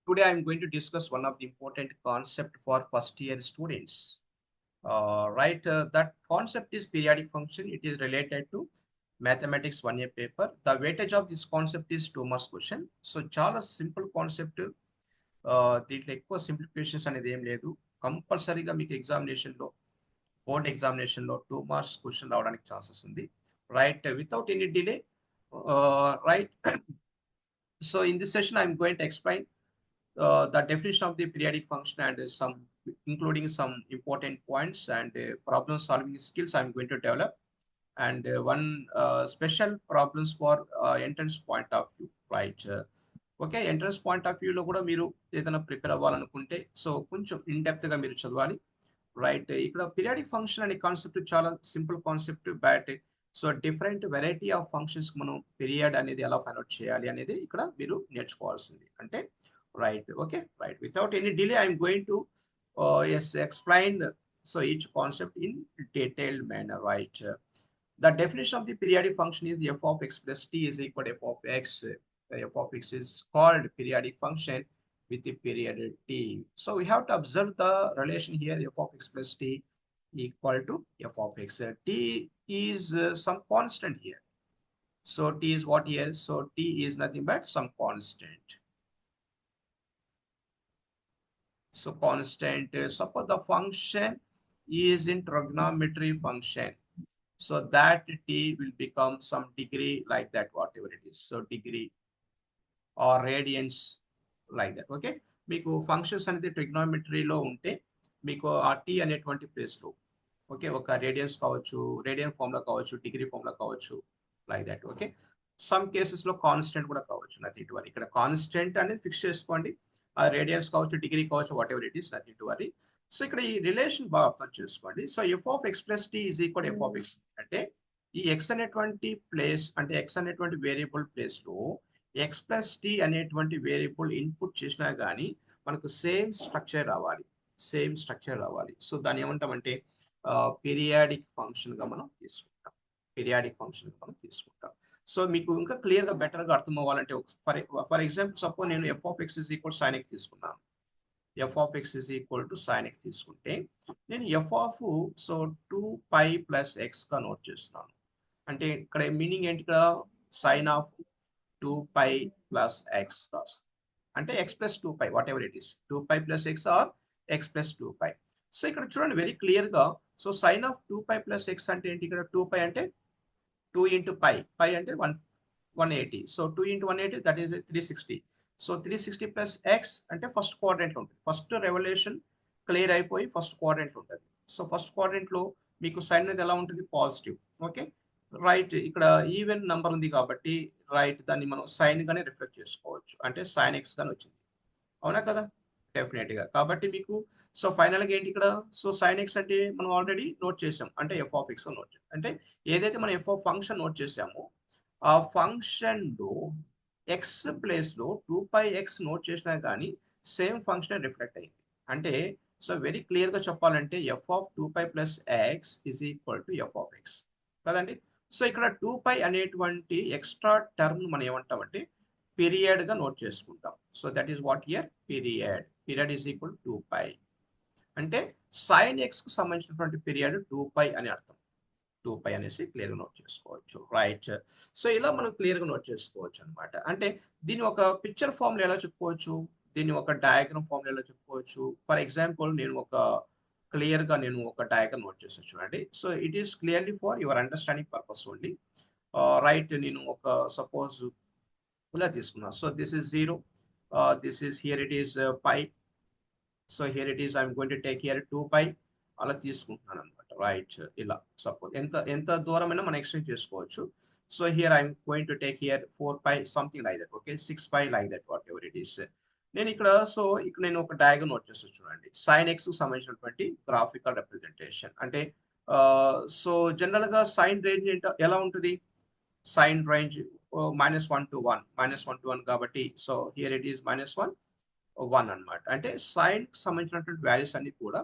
Today I'm going to discuss one of the important concept for first year students. That concept is periodic function. It is related to mathematics 1 year paper. The weightage of this concept is 2 marks question. So చాలా simple concept. దీంట్లో ఎక్కువ simplifications అనేది ఏం లేదు. కంపల్సరీగా మీకు ఎగ్జామినేషన్లో board ఎగ్జామినేషన్లో 2 మార్క్స్ క్వశ్చన్ రావడానికి ఛాన్సెస్ ఉంది. Right without any delay. Right so in this session I'm going to explain the definition of the periodic function and some including some important points and problem solving skills I'm going to develop and one special problems for entrance point of view, right? Okay, entrance point of వ్యూలో కూడా మీరు ఏదైనా prepare అవ్వాలనుకుంటే so కొంచెం in డెప్త్గా మీరు చదవాలి. Right, ఇక్కడ పీరియాడిక్ ఫంక్షన్ అనే కాన్సెప్ట్ చాలా simple concept. But so different variety of functions మనం పీరియడ్ అనేది ఎలా ఫైండ్ అవుట్ చేయాలి అనేది ఇక్కడ మీరు నేర్చుకోవాల్సింది. అంటే right, okay, right, without any delay I'm going to yes explain so each concept in detailed manner, right? The definition of the periodic function is f of x plus t is equal to f of x. F of x is called periodic function with the period t. So we have to observe the relation here, f of x plus t equal to f of x. T is some constant here. So t is what here? So t is nothing but some constant. So constant, suppose the function is in trigonometry function. So that t will become some degree like that, whatever it is. So degree or radians like that. Okay. మీకు functions అనేది ట్రిగ్నోమెట్రీలో ఉంటే మీకు ఆ tea అనేటువంటి ప్లేస్లో okay ఒక radians కావచ్చు, radian formula కావచ్చు, డిగ్రీ ఫార్ములా కావచ్చు, లైక్ దట్. ఓకే, సమ్ కేసెస్లో కాన్స్టెంట్ కూడా కావచ్చు. Nothing to worry. ఇక్కడ కాన్స్టెంట్ అనేది ఫిక్స్ చేసుకోండి. ఆ రేడియన్స్ కావచ్చు, డిగ్రీ కావచ్చు, whatever it is, nothing to worry. So ఇక్కడ ఈ రిలేషన్ బాగా అర్థం చేసుకోండి. So F of X plus T is equal F of X అంటే ఈ ఎక్స్ అనేటువంటి ప్లేస్ అంటే ఎక్స్ అనేటువంటి వేరియబుల్ ప్లేస్లో ఎక్స్ ప్లస్ టీ అనేటువంటి వేరియబుల్ ఇన్పుట్ చేసినా కానీ మనకు సేమ్ స్ట్రక్చర్ రావాలి, సేమ్ స్ట్రక్చర్ రావాలి. సో దాన్ని ఏమంటామంటే పీరియాడిక్ ఫంక్షన్గా మనం తీసుకుంటాం, పీరియాడిక్ ఫంక్షన్గా మనం తీసుకుంటాం. సో మీకు ఇంకా క్లియర్గా బెటర్గా అర్థం అవ్వాలంటే ఫర్ ఎగ్జాంపుల్ సపోజ్ నేను f of X is equal sine x తీసుకున్నాను. F of X is equal to sine x తీసుకుంటే నేను ఎఫ్ ఆఫ్ సో 2π ప్లస్ ఎక్స్గా నోట్ చేస్తున్నాను. అంటే ఇక్కడ మీనింగ్ ఏంటి? ఇక్కడ సైన్ ఆఫ్ 2π ప్లస్ ఎక్స్ అంటే x plus 2π whatever it is, 2π plus x or x plus 2π. So ఇక్కడ చూడండి వెరీ క్లియర్గా. So sine of 2π plus x అంటే ఏంటి? ఇక్కడ 2π అంటే 2 into pi, pi అంటే 180. So 2 into 180 that is 360. So 360 plus x అంటే ఫస్ట్ క్వాడ్రంట్లో ఉంటుంది. ఫస్ట్ రెవల్యూషన్ క్లియర్ అయిపోయి ఫస్ట్ క్వాడ్రంట్లో ఉంటుంది. సో ఫస్ట్ క్వాడ్రంట్లో మీకు సైన్ అనేది ఎలా ఉంటుంది? పాజిటివ్. ఓకే రైట్, ఇక్కడ ఈవెన్ నంబర్ ఉంది కాబట్టి రైట్ దాన్ని మనం సైన్ గానే రిఫ్లెక్ట్ చేసుకోవచ్చు. అంటే సైన్ ఎక్స్ గానే వచ్చింది, అవునా కదా? డెఫినెట్ గా. కాబట్టి మీకు సో ఫైనల్ గా ఏంటి ఇక్కడ? సో సైన్ ఎక్స్ అంటే మనం ఆల్రెడీ నోట్ చేసాం, అంటే ఎఫ్ ఆఫ్ ఎక్స్ నోట్ చేసాం. అంటే ఏదైతే మనం ఎఫ్ ఆఫ్ ఫంక్షన్ నోట్ చేసామో ఆ ఫంక్షన్ లో ఎక్స్ ప్లేస్ లో 2πx నోట్ చేసినా కానీ సేమ్ ఫంక్షన్ రిఫ్లెక్ట్ అయింది. అంటే సో వెరీ క్లియర్ గా చెప్పాలంటే f of 2π plus x is equal to f of x కదండి. సో ఇక్కడ 2π అనేటువంటి ఎక్స్ట్రా టర్మ్ మనం ఏమంటామంటే పీరియడ్ గా నోట్ చేసుకుంటాం. So that is what here period. Period is equal 2π అంటే సైన్ ఎక్స్ కు సంబంధించినటువంటి పీరియడ్ 2π అని అర్థం. 2π అనేసి క్లియర్ గా నోట్ చేసుకోవచ్చు. రైట్, సో ఇలా మనం క్లియర్ గా నోట్ చేసుకోవచ్చు అనమాట. అంటే దీన్ని ఒక పిక్చర్ ఫామ్ లో ఎలా చెప్పుకోవచ్చు, దీన్ని ఒక డయాగ్రామ్ ఫామ్ లో ఎలా చెప్పుకోవచ్చు. ఫర్ ఎగ్జాంపుల్ నేను ఒక క్లియర్ గా నేను ఒక డయాగ్రామ్ నోట్ చేసాను చూడండి. So it is clearly for your understanding purpose only. Right, నేను ఒక సపోజ్ ఇలా తీసుకున్నా. So this is 0, this is here it is pi. So here it is I'm going to take here 2π అలా తీసుకుంటున్నాను అనమాట. Right, ఇలా సపోజ్ ఎంత దూరమైనా మనం ఎక్స్టెండ్ చేసుకోవచ్చు. So here I'm going to take here 4π something like that. Okay 6π like that whatever it is. నేను ఇక్కడ సో ఇక్కడ నేను ఒక డయాగ్రామ్ నోట్ చేస్తాను చూడండి. సైన్ ఎక్స్ కు సంబంధించినటువంటి గ్రాఫికల్ రిప్రజెంటేషన్. అంటే సో జనరల్ గా సైన్ రేంజ్ ఎలా ఉంటుంది? సైన్ రేంజ్ -1 to 1 కాబట్టి సో హియర్ ఇట్ ఈస్ -1 అన్నమాట. అంటే సైన్ కి సంబంధించినటువంటి వాల్యూస్ అన్ని కూడా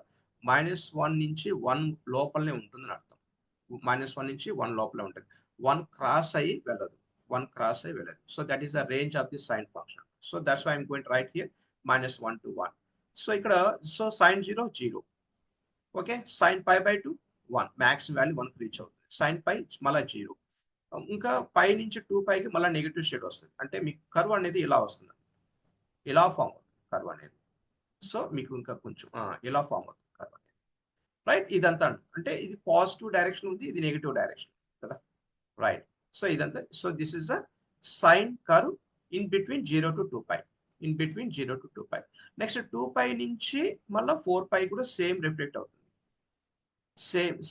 -1 నుంచి 1 లోపలనే ఉంటుందని అర్థం. -1 నుంచి 1 లోపలే ఉంటుంది. 1 క్రాస్ అయ్యి వెళ్ళదు, 1 క్రాస్ అయ్యి వెళ్ళదు. So that is the range of the sine function. So that's why I'm going to write here -1 to 1. So ఇక్కడ so sin 0 0. Okay, sin pi by 2 1, maximum value 1 reach అవుతుంది. sin pi మళ్ళీ 0. ఇంకా పై నుంచి 2 కి మళ్ళీ negative shade వస్తుంది. అంటే మీకు కర్వ్ అనేది ఇలా వస్తుంది, ఇలా ఫామ్ అవుతుంది కర్వ్ అనేది. సో మీకు ఇంకా కొంచెం ఇలా ఫామ్ అవుతుంది కర్వ్ అనేది, రైట్. ఇదంతా అంటే ఇది పాజిటివ్ డైరెక్షన్ ఉంది, ఇది నెగిటివ్ డైరెక్షన్ కదా, రైట్. సో ఇదంతా, so this is a sine curve in between 0 to 2 pi, in between 0 to 2 pi. Next 2 pi నుంచి మళ్ళీ 4 pi కూడా సేమ్ రిఫ్లెక్ట్ అవుతుంది,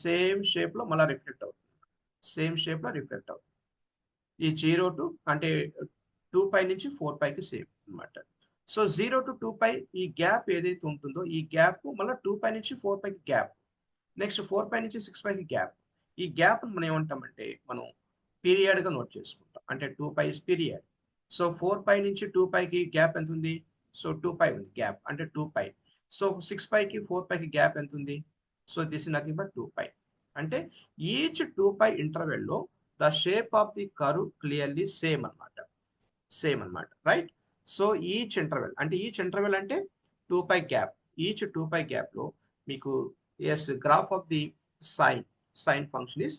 సేమ్ షేప్ లో మళ్ళీ రిఫ్లెక్ట్ అవుతుంది, సేమ్ షేప్ లో రిఫ్లెక్ట్ అవుతుంది. ఈ 0 to అంటే 2 pi నుంచి 4 pi కి సేమ్ అన్నమాట. సో 0 to 2 pi ఈ గ్యాప్ ఏదైతే ఉంటుందో ఈ గ్యాప్ మళ్ళీ 2 pi నుంచి 4 pi కి గ్యాప్, నెక్స్ట్ 4 pi నుంచి 6 pi కి గ్యాప్. ఈ గ్యాప్ మనం ఏమంటామంటే మనం పీరియడ్ గా నోట్ చేసుకుంటాం, అంటే 2 pi is period. So 4 pi నుంచి 2 pi కి గ్యాప్ ఎంత ఉంది, సో 2 pi ఉంది గ్యాప్, అంటే 2 pi. సో 6 pi కి 4 pi కి గ్యాప్ ఎంత ఉంది, so this is nothing but 2 pi. అంటే ఈచ్ 2 pi ఇంటర్వెల్ లో the shape of the curve clearly same అన్నమాట, సేమ్ అన్నమాట, రైట్. సో ఈచ్ ఇంటర్వెల్ అంటే ఈచ్ ఇంటర్వెల్ అంటే 2 pi gap, each 2 pi gap లో మీకు ఎస్ graph of the sine function is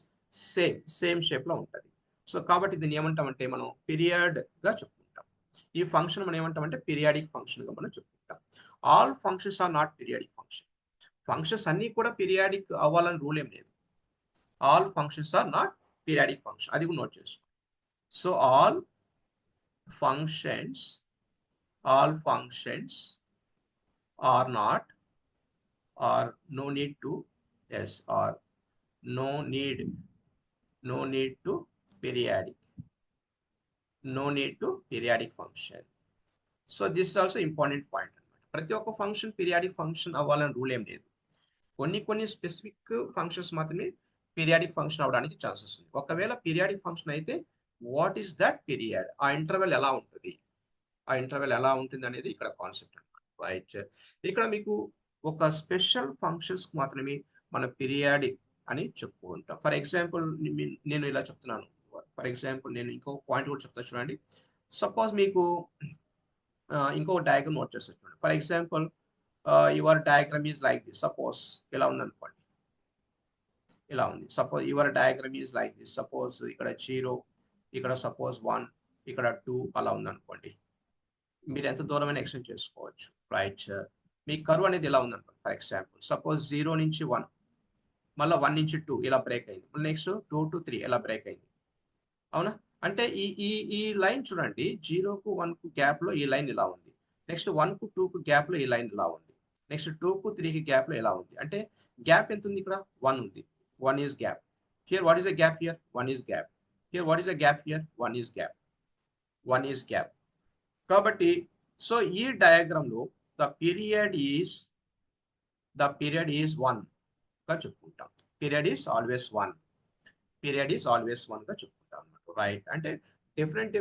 same shape లో ఉంటుంది. సో కాబట్టి దీన్ని ఏమంటామంటే మనం పీరియడ్ గా చెప్పుకుంటాం. ఈ ఫంక్షన్ మనం ఏమంటామంటే పీరియాడిక్ ఫంక్షన్ గా మనం చెప్పుకుంటాం. All functions are not periodic function. Functions అన్ని కూడా పీరియాడిక్ అవ్వాలని రూల్ ఏం లేదు. All functions are not periodic function, అది కూడా నోట్ చేసుకోండి. So all functions are not, or no need to, yes, or no need to periodic, no need to periodic function. So this is also important point. ప్రతి ఒక్క function periodic function అవ్వాలని rule ఏం లేదు. కొన్ని specific functions మాత్రమే periodic function అవడానికి chances ఉంది. ఒకవేళ పీరియాడిక్ ఫంక్షన్ అయితే వాట్ ఈస్ దట్ పీరియడ్, ఆ ఇంటర్వెల్ ఎలా ఉంటుంది, ఆ ఇంటర్వెల్ ఎలా ఉంటుంది అనేది ఇక్కడ కాన్సెప్ట్ అన్నమాట, రైట్. ఇక్కడ మీకు ఒక స్పెషల్ ఫంక్షన్స్ మాత్రమే మన పీరియాడిక్ అని చెప్పుకుంటాం. ఫర్ ఎగ్జాంపుల్ నేను ఇలా చెప్తున్నాను, ఫర్ ఎగ్జాంపుల్ నేను ఇంకో పాయింట్ కూడా చెప్తా చూడండి. సపోజ్ మీకు ఇంకో డయాగ్రామ్ నోట్ చేస్తా చూడండి. For example your diagram is like this. Suppose ఇలా ఉందనుకోండి, ఇలా ఉంది. Suppose your diagram is like this. Suppose ఇక్కడ 0, ఇక్కడ సపోజ్ 1, ఇక్కడ 2 అలా ఉందనుకోండి. మీరు ఎంత దూరమైనా ఎక్స్టెండ్ చేసుకోవచ్చు, రైట్. మీ కర్వ్ అనేది ఇలా ఉందనుకోండి. ఫర్ ఎగ్జాంపుల్ సపోజ్ 0 నుంచి 1, మళ్ళీ 1 నుంచి 2 ఇలా బ్రేక్ అయింది, మళ్ళీ నెక్స్ట్ 2 to 3 ఇలా బ్రేక్ అయింది, అవునా. అంటే ఈ ఈ ఈ లైన్ చూడండి, 0కు 1కు గ్యాప్ లో ఈ లైన్ ఇలా ఉంది, నెక్స్ట్ 1కు 2కు గ్యాప్ లో ఈ లైన్ ఇలా ఉంది, నెక్స్ట్ 2కు 3కి గ్యాప్ లో ఇలా ఉంది. అంటే గ్యాప్ ఎంత ఉంది ఇక్కడ, 1 ఉంది. 1 is gap here. What is the gap here, 1 is gap here. What is the gap here, 1 is gap, 1 is gap. కాబట్టి సో ఈ డయాగ్రామ్ లో ద పీరియడ్ ఈస్ 1 గా చెప్పుకుంటాం. Period is always 1, period is always 1 గా చెప్పుకుంటాం అన్నమాట, right. అంటే different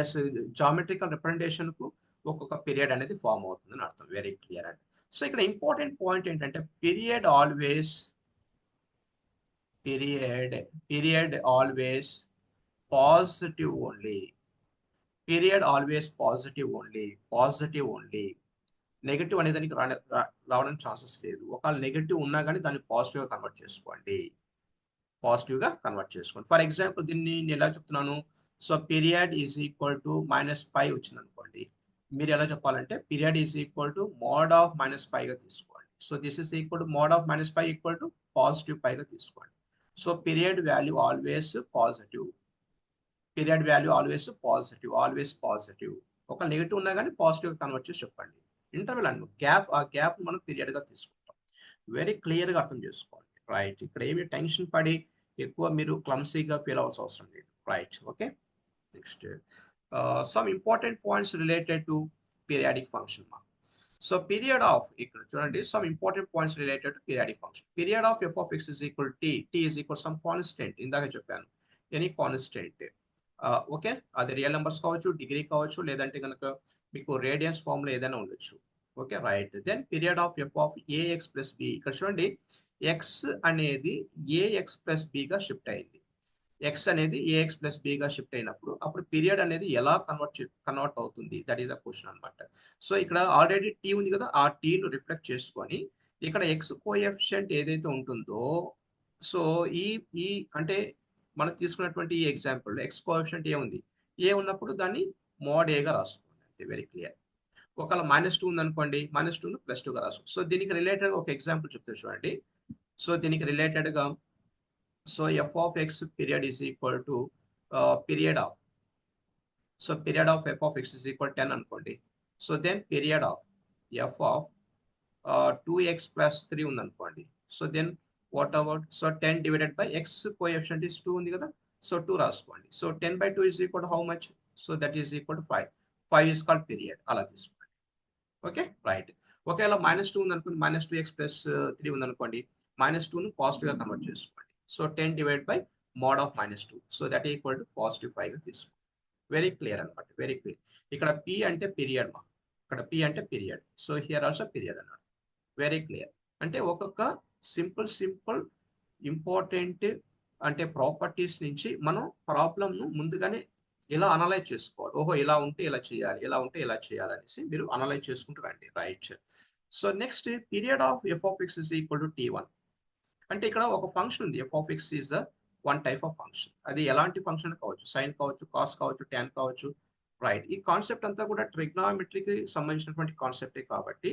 yes geometrical representation కు ఒక్కొక్క పీరియడ్ అనేది ఫామ్ అవుతుందని అర్థం, వెరీ క్లియర్ అండి. సో ఇక్కడ ఇంపార్టెంట్ పాయింట్ ఏంటంటే period always positive only, period always positive only. Negative అనేది దానికి రావడానికి ఛాన్సెస్ లేదు. ఒకవేళ నెగటివ్ ఉన్నా కానీ దాన్ని పాజిటివ్ గా కన్వర్ట్ చేసుకోండి, ఫర్ ఎగ్జాంపుల్ దీన్ని నేను ఎలా చెప్తున్నాను, so period is equal to -π వచ్చింది అనుకోండి. మీరు ఎలా చెప్పాలంటే period is equal to mod of -π గా తీసుకోండి. So this is equal to mod of -π equal to positive π గా తీసుకోండి. So period value always positive, always positive. ఒక నెగిటివ్ ఉన్నా కానీ పాజిటివ్ కన్వర్ట్ చేసి చెప్పండి. ఇంటర్వెల్ అను గ్యాప్, ఆ గ్యాప్ మనం పీరియడ్ గా తీసుకుంటాం. వెరీ క్లియర్ గా అర్థం చేసుకోండి, రైట్. ఇక్కడ ఏమి టెన్షన్ పడి ఎక్కువ మీరు క్లమ్సీగా ఫీల్ అవ్వాల్సిన అవసరం లేదు, right. Okay, next some important points related to periodic function. So period of, ఇక్కడ చూడండి, some important points related to periodic function. Period of f of x is equal to t is equal some constant. ఇందాక చెప్పాను, any constant, okay. అది real numbers కావచ్చు, degree కావచ్చు, లేదంటే కనుక మీకు రేడియన్స్ ఫామ్ లో ఏదైనా ఉండొచ్చు, okay, right. Then period of f of ax plus b. ఇక్కడ చూడండి, x అనేది ax plus b గా షిఫ్ట్ అయింది. ఎక్స్ అనేది ఏఎక్స్ ప్లస్ బిగా షిఫ్ట్ అయినప్పుడు అప్పుడు పీరియడ్ అనేది ఎలా కన్వర్ట్ అవుతుంది, దట్ ఈస్ ద క్వశ్చన్ అనమాట. సో ఇక్కడ ఆల్రెడీ టీ ఉంది కదా, ఆ టీను రిఫ్లెక్ట్ చేసుకొని ఇక్కడ ఎక్స్ కోఎఫిషియంట్ ఏదైతే ఉంటుందో, సో ఈ ఈ అంటే మనం తీసుకున్నటువంటి ఈ ఎగ్జాంపుల్ ఎక్స్ కోఎఫిషియంట్ ఏ ఉంది, ఏ ఉన్నప్పుడు దాన్ని మోడ్ ఏగా రాసుకోండి అంతే, వెరీ క్లియర్. ఒకవేళ -2 ఉందనుకోండి, -2ను +2గా రాసుకోండి. సో దీనికి రిలేటెడ్ ఒక ఎగ్జాంపుల్ చెప్తాను చూడండి. సో దీనికి రిలేటెడ్గా so f of x period is equal to period of, so period of f of x is equal to 10 అనుకోండి. So then period of f of 2x plus 3 ఉంది అనుకోండి. So then what about, so 10 divided by x coefficient is 2 ఉంది కదా, so 2 రాసుకోండి. So 10/2 is equal to how much, so that is equal to 5 is called period, అలా తీసుకోండి. Okay right. ఒకవేళ -2 ఉంది అనుకోండి, -2x ప్లస్ 3 ఉంది అనుకోండి, -2ను పాజిటివ్గా కన్వర్ట్ చేసుకోండి. So 10 divide by mod of -2, so that equal to +5గా తీసుకోండి. వెరీ క్లియర్ అనమాట, వెరీ క్లియర్. ఇక్కడ పి అంటే పీరియడ్ మా, ఇక్కడ పి అంటే period, so here also period అన్నమాట. Very clear. అంటే ఒక్కొక్క సింపుల్ ఇంపార్టెంట్ అంటే ప్రాపర్టీస్ నుంచి మనం ప్రాబ్లమ్ను ముందుగానే ఇలా అనలైజ్ చేసుకోవాలి. ఓహో ఇలా ఉంటే ఇలా చేయాలి, ఇలా ఉంటే ఇలా చేయాలి అనేసి మీరు అనలైజ్ చేసుకుంటూ రండి. Right. So next period of F of X is equal to T1. అంటే ఇక్కడ ఒక ఫంక్షన్ ఉంది, F of X is the one type of function. అది ఎలాంటి ఫంక్షన్ కావచ్చు, సైన్ కావచ్చు, కాస్ కావచ్చు, ట్యాన్ కావచ్చు. రైట్. ఈ కాన్సెప్ట్ అంతా కూడా ట్రిగ్నామెట్రీకి సంబంధించినటువంటి కాన్సెప్టే కాబట్టి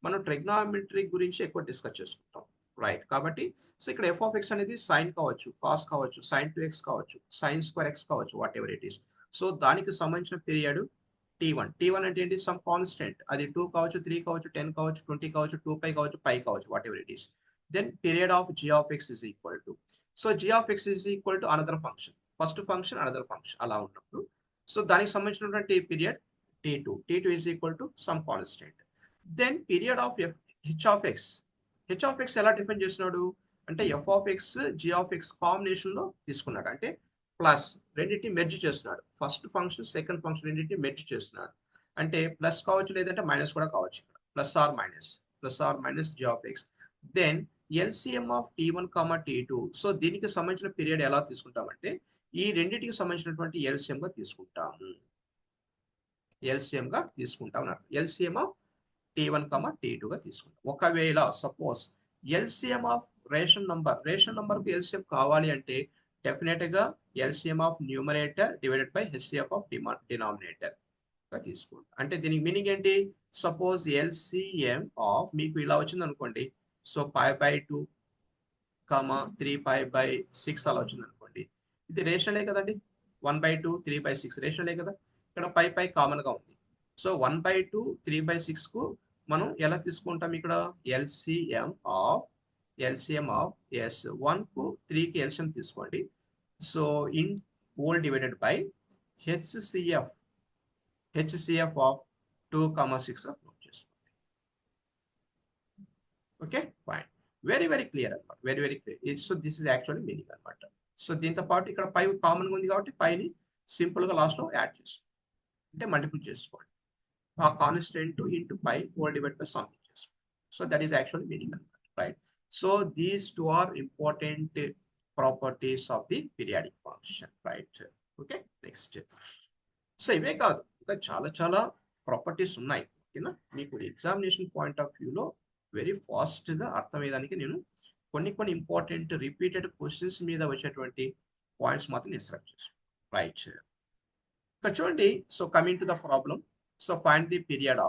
మనం ట్రిగ్నామెట్రీ గురించి ఎక్కువ డిస్కస్ చేసుకుంటాం. రైట్. కాబట్టి సో ఇక్కడ ఎఫ్ ఆఫ్ ఎక్స్ అనేది సైన్ కావచ్చు, కాస్ కావచ్చు, sin2x కావచ్చు, sin2x కావచ్చు, whatever it is. So దానికి సంబంధించిన పీరియడ్ T1. T1 అంటే ఏంటి, సమ్ కాన్స్టెంట్, అది 2 కావచ్చు, 3 కావచ్చు, 10 కావచ్చు, 20 కావచ్చు, 2π కావచ్చు, π కావచ్చు, whatever it is. Then period of g of x is equal to, so g of x is equal to another function, first function another function అలా ఉన్నప్పుడు సో దానికి సంబంధించినటువంటి period T2 is equal to some constant. Then period of h of x ఎలా define చేస్తున్నాడు అంటే f of x g of x combination లో తీసుకున్నాడు, అంటే ప్లస్ రెండింటిని మెర్జ్ చేస్తున్నాడు. ఫస్ట్ ఫంక్షన్ సెకండ్ ఫంక్షన్ రెండింటిని మెర్జ్ చేస్తున్నాడు, అంటే ప్లస్ కావచ్చు లేదంటే మైనస్ కూడా కావచ్చు, plus or minus g of x. Then LCM of T1, T2. So దీనికి సంబంధించిన పీరియడ్ ఎలా తీసుకుంటామంటే ఈ రెండింటికి సంబంధించినటువంటి LCM గా తీసుకుంటాము. LCM ఆఫ్ T1, T2 గా తీసుకుంటాం. ఒకవేళ suppose LCM of ration number కు LCM కావాలి అంటే డెఫినెట్ గా LCM of numerator divided by HCF of denominator గా తీసుకోండి. అంటే దీనికి మీనింగ్ ఏంటి, సపోజ్ LCM ఆఫ్ మీకు ఇలా వచ్చింది అనుకోండి, సో π/2, 3π/6 అలా వచ్చింది అనుకోండి, ఇది రేషనలే కదండి. 1/2, 3/6 రేషనలే కదా. ఇక్కడ π కామన్ గా ఉంది. సో 1/2, 3/6 కు మనం ఎలా తీసుకుంటాం, ఇక్కడ LCM ఆఫ్ ఎస్ 1 కు 3 కి LCM తీసుకోండి. So in whole divided by HCF of 2, 6 నోట్ చేసుకోండి. ఓకే ఫైన్, వెరీ క్లియర్ అనమాట, very clear. So this is actually meaning అనమాట. సో దీంతో పాటు ఇక్కడ పై కామన్ గా ఉంది కాబట్టి పైని సింపుల్ గా లాస్ట్ లో యాడ్ చేసుకోండి, అంటే మల్టిపుల్ చేసుకోండి. ఆ constant into pi whole divide by something చేసుకోండి. So that is actually meaning అనమాట. Right. So these two are important properties of the periodic function. Right. Okay next. So ఇవే కాదు, ఇంకా చాలా ప్రాపర్టీస్ ఉన్నాయి. ఓకేనా, మీకు ఎగ్జామినేషన్ పాయింట్ ఆఫ్ వ్యూలో వెరీ ఫాస్ట్గా అర్థమయ్యేదానికి నేను కొన్ని ఇంపార్టెంట్ రిపీటెడ్ క్వశ్చన్స్ మీద వచ్చేటువంటి పాయింట్స్ మాత్రం నేను సెలెక్ట్ చేస్తాను. రైట్. ఇక్కడ చూడండి, so coming to the problem, so find the period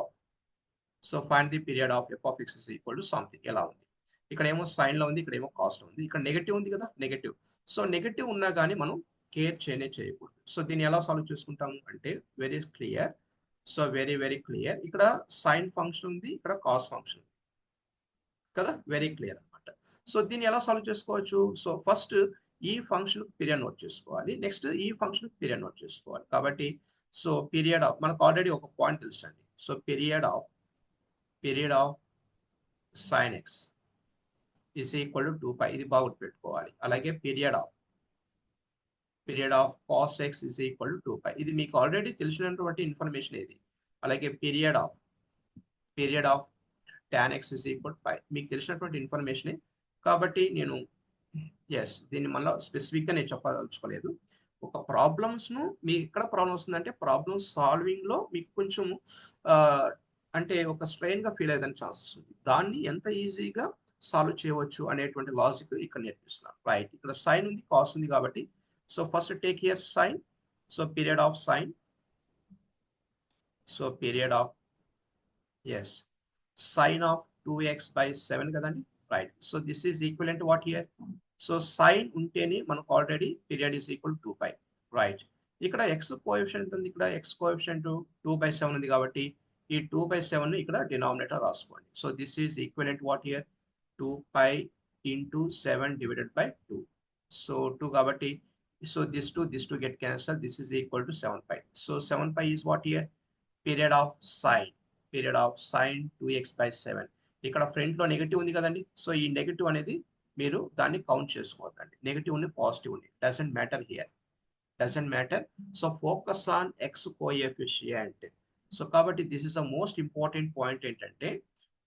of F of X is equal to something. ఎలా ఉంది, ఇక్కడ ఏమో సైన్ లో ఉంది, ఇక్కడ ఏమో కాస్ట్ ఉంది, ఇక్కడ నెగటివ్ ఉంది కదా, నెగటివ్. సో నెగటివ్ ఉన్నా కానీ మనం కేర్ చేయకూడదు. సో దీన్ని ఎలా సాల్వ్ చేసుకుంటాము అంటే very clear. So very clear. ఇక్కడ సైన్ ఫంక్షన్ ఉంది, ఇక్కడ కాస్ ఫంక్షన్ కదా, వెరీ క్లియర్ అనమాట. సో దీన్ని ఎలా సాల్వ్ చేసుకోవచ్చు, సో ఫస్ట్ ఈ ఫంక్షన్ పీరియడ్ నోట్ చేసుకోవాలి, నెక్స్ట్ ఈ ఫంక్షన్ పీరియడ్ నోట్ చేసుకోవాలి. కాబట్టి సో పీరియడ్ ఆఫ్ మనకు ఆల్రెడీ ఒక పాయింట్ తెలుసండి. So period of sin x is equal to 2π, ఇది బాగా గుర్తుపెట్టుకోవాలి. అలాగే period of cos x is equal to 2π, ఇది మీకు ఆల్రెడీ తెలిసినటువంటి ఇన్ఫర్మేషన్ ఇది. అలాగే period of tan x is equal to π, మీకు తెలిసినటువంటి ఇన్ఫర్మేషనే. కాబట్టి నేను ఎస్, దీన్ని మళ్ళీ స్పెసిఫిక్గా నేను చెప్పదలుచుకోలేదు. ఒక ప్రాబ్లమ్స్ను మీకు ఎక్కడ ప్రాబ్లమ్ వస్తుందంటే ప్రాబ్లమ్ సాల్వింగ్లో మీకు కొంచెం ఆ, అంటే ఒక స్ట్రెయిన్గా ఫీల్ అయ్యేదానికి ఛాన్సెస్ ఉంది. దాన్ని ఎంత ఈజీగా సాల్వ్ చేయవచ్చు అనేటువంటి లాజిక్ ఇక్కడ నేర్పిస్తున్నాను. రైట్, ఇక్కడ సైన్ ఉంది, కాస్ ఉంది కాబట్టి so first take here sine. So period of sine, so period of is sine of 2x by 7 కదండి. Right, so this is equivalent what here. So sine ఉంటేనే మనకు already period is equal 2π. Right, ఇక్కడ x coefficient ఉంది, ఇక్కడ x coefficient 2/7 ఉంది కాబట్టి ఈ 2/7 ఇక్కడ డినామినేటర్ రాసుకోండి. So this is equivalent what here 2π into 7 divided by 2. So 2 కాబట్టి so this 2 get cancelled. This is equal to 7π. So 7π is what here? Period of sine 2x by 7. ఇక్కడ front లో negative ఉంది కదండి. సో ఈ negative అనేది మీరు దాన్ని count చేసుకోవద్దండి. నెగటివ్ ఉంది, పాజిటివ్ ఉంది, doesn't matter here, doesn't matter. So focus on x coefficient. So కాబట్టి this is the most important point ఏంటంటే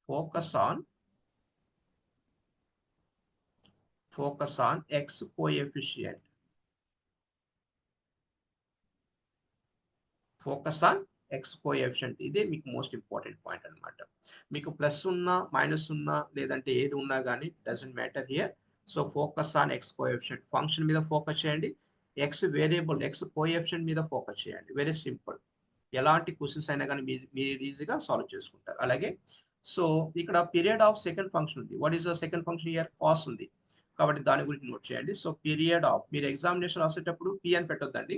focus on x coefficient. Focus on x coefficient, ఇదే మీకు మోస్ట్ ఇంపార్టెంట్ పాయింట్ అనమాట. మీకు plus ఉన్నా minus ఉన్నా లేదంటే ఏది ఉన్నా కానీ doesn't matter here. So focus on x coefficient, function మీద ఫోకస్ చేయండి, ఎక్స్ వేరియబుల్ ఎక్స్ కోఎఫిషియంట్ మీద ఫోకస్ చేయండి. వెరీ సింపుల్, ఎలాంటి క్వశ్చన్స్ అయినా కానీ మీరు ఈజీగా సాల్వ్ చేసుకుంటారు. అలాగే సో ఇక్కడ పీరియడ్ ఆఫ్ సెకండ్ ఫంక్షన్ ఉంది. What is the second function here? Cos ఉంది కాబట్టి దాని గురించి నోట్ చేయండి. సో పీరియడ్ ఆఫ్, మీరు ఎగ్జామినేషన్ రాసేటప్పుడు పి అని పెట్టొద్దండి,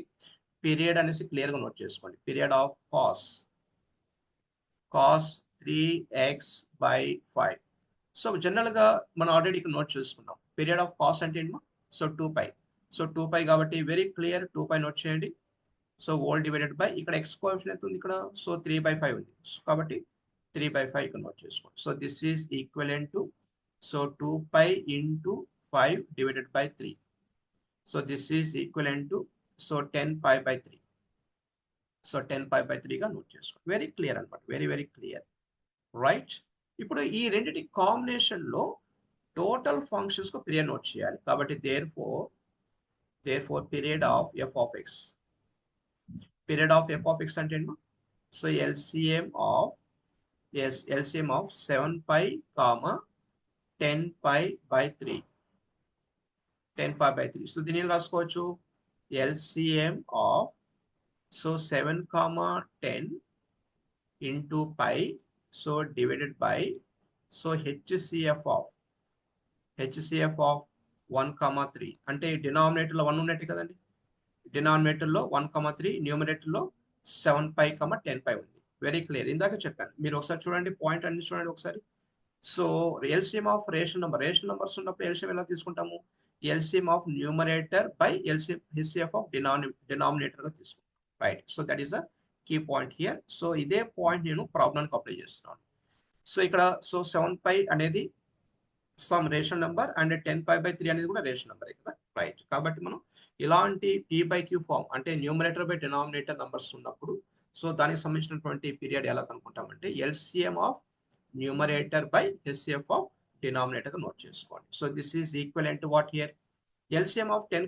పీరియడ్ అనేసి క్లియర్ గా నోట్ చేసుకోండి. Period of cos 3x by 5. So general గా మనం ఆల్రెడీ ఇక్కడ నోట్ చేసుకున్నాం. పీరియడ్ ఆఫ్ కాస్ అంటే ఏంటో, సో 2π. సో 2π కాబట్టి వెరీ క్లియర్, 2π నోట్ చేయండి. సో ఓల్ డివైడెడ్ బై ఇక్కడ ఎక్స్ కోఎఫిషియంట్ ఎంత ఉంది ఇక్కడ, సో 3/5 ఉంది. సో కాబట్టి 3/5 ఇక్కడ నోట్ చేసుకోండి. So this is equivalent to so 2π into 5 divided by 3. So this is equivalent to so 10π/3. So 10π/3 గా నోట్ చేసుకోండి. వెరీ క్లియర్ అనమాట, వెరీ క్లియర్. రైట్, ఇప్పుడు ఈ రెండింటి కాంబినేషన్ లో టోటల్ ఫంక్షన్స్ కు పీరియడ్ నోట్ చేయాలి. కాబట్టి therefore period of f of x. Period of f of x అంటే ఏంటో, సో LCM of 7π, 10π/3. 10π/3. సో దీన్ని రాసుకోవచ్చు LCM of so 7, 10 into pi, so divided by so HCF of 1, 3. అంటే denominator లో 1 ఉన్నట్టు కదండి. డినామినేటర్ లో 1, 3, న్యూమరేటర్ లో 7π, 10π ఉంది. వెరీ క్లియర్, ఇందాక చెప్పాను. మీరు ఒకసారి చూడండి, పాయింట్ అన్ని చూడండి ఒకసారి. So LCM of rational numbers ఉన్నప్పుడు ఎల్సిఎం ఎలా తీసుకుంటాము? LCM of numerator by HCF of denominator గా తీసుకుంటాం. Right, so that is the key point here. So ఇదే పాయింట్ నేను ప్రాబ్లమ్కి అప్లై చేస్తున్నాను. సో ఇక్కడ సో 7π అనేది సమ్ రేషనల్ నెంబర్ అండ్ 10π/3 అనేది కూడా రేషనల్ నెంబర్ కదా. రైట్, కాబట్టి మనం ఇలాంటి P/Q ఫామ్ అంటే న్యూమరేటర్ బై డినామినేటర్ నంబర్స్ ఉన్నప్పుడు సో దానికి సంబంధించినటువంటి పీరియడ్ ఎలా కనుక్కుంటామంటే LCM of numerator by HCF of denominator గా నోట్ చేసుకోండి. So this is equivalent to what here LCM of 7,